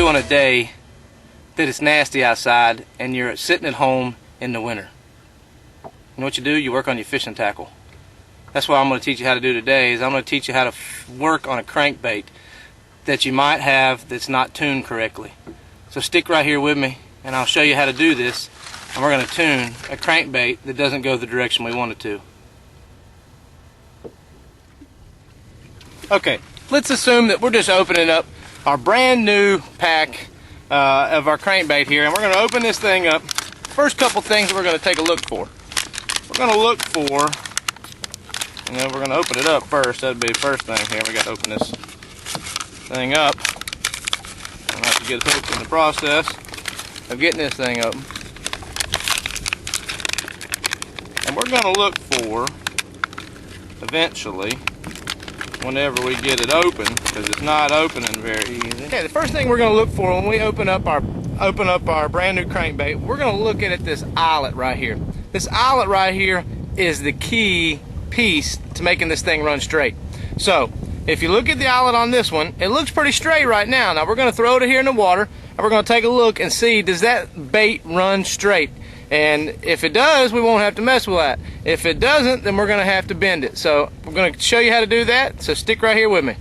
on a day that it's nasty outside and you're sitting at home in the winter? You know what you do? You work on your fishing tackle. That's what I'm going to teach you how to do today. Is I'm going to teach you how to work on a crankbait that you might have that's not tuned correctly. So stick right here with me and I'll show you how to do this, and we're going to tune a crankbait that doesn't go the direction we want it to. Okay, let's assume that we're just opening up our brand new pack of our crankbait here, and we're going to open this thing up. First couple things that we're going to take a look for. We're going to look for, and then we're going to open it up first. That'd be the first thing here. We got to open this thing up. I'll have to get hooked in the process of getting this thing open. And we're going to look for, eventually, whenever we get it open, because it's not opening very easy. Okay, the first thing we're going to look for when we open up our brand new crankbait, we're going to look at this eyelet right here. This eyelet right here is the key piece to making this thing run straight. So if you look at the eyelet on this one, it looks pretty straight right now. Now we're going to throw it here in the water, and we're going to take a look and see, does that bait run straight? And if it does, we won't have to mess with that. If it doesn't, then we're going to have to bend it. So we're going to show you how to do that, so stick right here with me.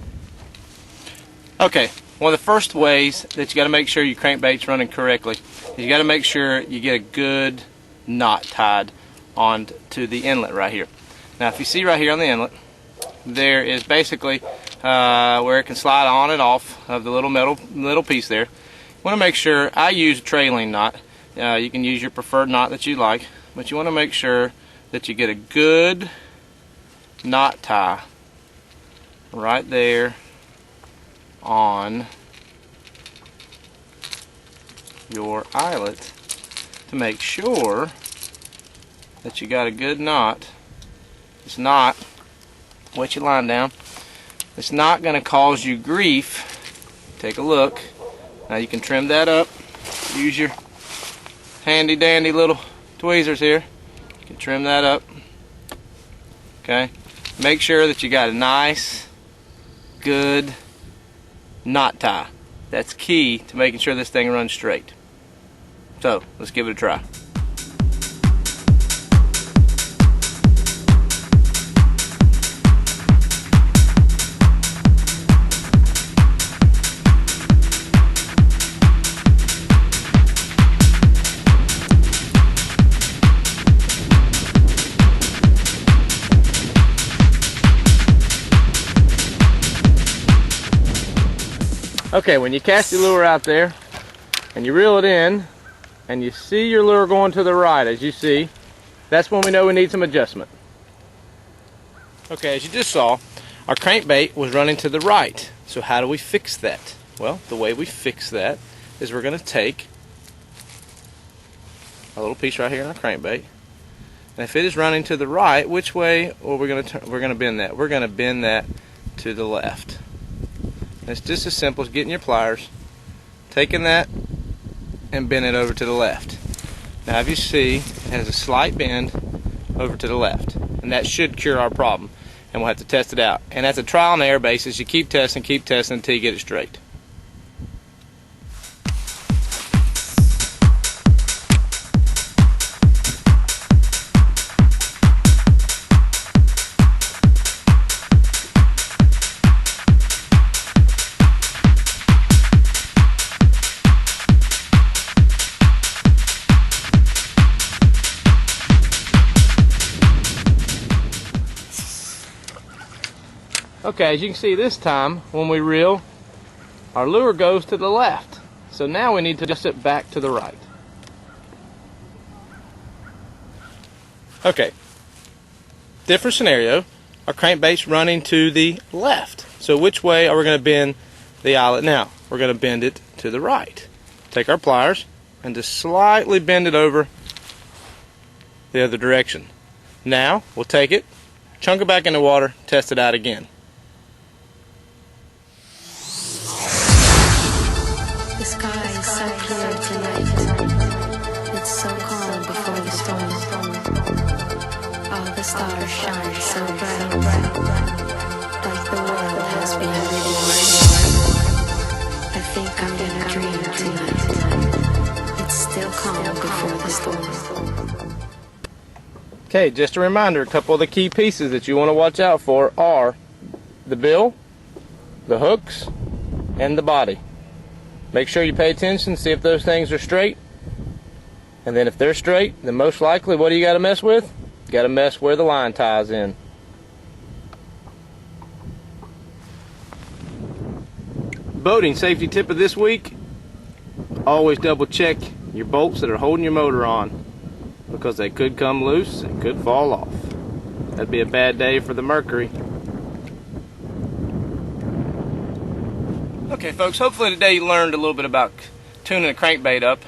Okay, one of the first ways that you got to make sure your crankbait's running correctly is you got to make sure you get a good knot tied onto the inlet right here. Now if you see right here on the inlet, there is basically where it can slide on and off of the little piece there. You want to make sure, I use a trailing knot. You can use your preferred knot that you like, but you want to make sure that you get a good knot tie right there on your eyelet to make sure that you got a good knot. It's not, wet your line down, it's not going to cause you grief. Take a look. Now you can trim that up. Use your handy dandy little tweezers here. You can trim that up. Okay. Make sure that you got a nice, good knot tie. That's key to making sure this thing runs straight. So let's give it a try. Okay, when you cast your lure out there and you reel it in and you see your lure going to the right, as you see, that's when we know we need some adjustment. Okay, as you just saw, our crankbait was running to the right. So how do we fix that? Well, the way we fix that is we're going to take a little piece right here in our crankbait, and if it is running to the right, which way are we going to turn? We're going to bend that. We're going to bend that to the left. It's just as simple as getting your pliers, taking that, and bend it over to the left. Now, if you see, it has a slight bend over to the left, and that should cure our problem. And we'll have to test it out. And that's a trial and error basis. You keep testing until you get it straight. Okay, as you can see this time, when we reel, our lure goes to the left. So now we need to adjust it back to the right. Okay, different scenario. Our crankbait's running to the left. So which way are we going to bend the eyelet now? We're going to bend it to the right. Take our pliers and just slightly bend it over the other direction. Now we'll take it, chunk it back in the water, test it out again. The sky is so clear tonight. It's so calm before the storm. All the stars shine so bright, like the world has been reborn. I think I'm gonna dream tonight. It's still calm before the storm. Okay, just a reminder, a couple of the key pieces that you want to watch out for are the bill, the hooks, and the body. Make sure you pay attention, see if those things are straight. And then if they're straight, then most likely what do you got to mess with? You got to mess where the line ties in. Boating safety tip of this week: always double check your bolts that are holding your motor on, because they could come loose and could fall off. That'd be a bad day for the Mercury. Okay folks, hopefully today you learned a little bit about tuning a crankbait up.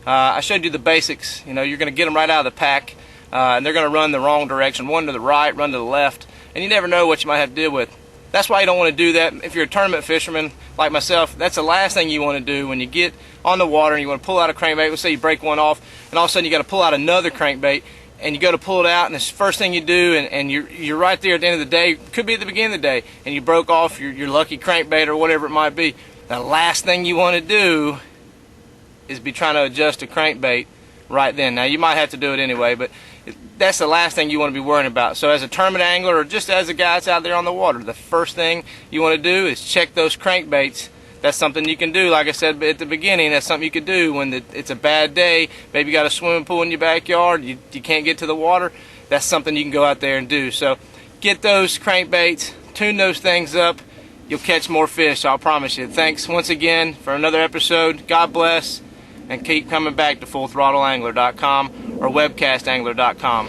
I showed you the basics. You know, you're going to get them right out of the pack, and they're going to run the wrong direction, one to the right, run to the left, and you never know what you might have to deal with. That's why you don't want to do that. If you're a tournament fisherman like myself, that's the last thing you want to do when you get on the water and you want to pull out a crankbait. Let's say you break one off, and all of a sudden you got to pull out another crankbait, and you go to pull it out, and it's the first thing you do, and you're right there at the end of the day, could be at the beginning of the day, and you broke off your lucky crankbait or whatever it might be. The last thing you want to do is be trying to adjust a crankbait right then. Now you might have to do it anyway, but that's the last thing you want to be worrying about. So as a tournament angler, or just as a guy that's out there on the water, the first thing you want to do is check those crankbaits. That's something you can do. Like I said at the beginning, that's something you can do when it's a bad day. Maybe you got a swimming pool in your backyard, you can't get to the water. That's something you can go out there and do. So get those crankbaits, tune those things up. You'll catch more fish, I'll promise you. Thanks once again for another episode. God bless, and keep coming back to FullThrottleAngler.com or WebcastAngler.com.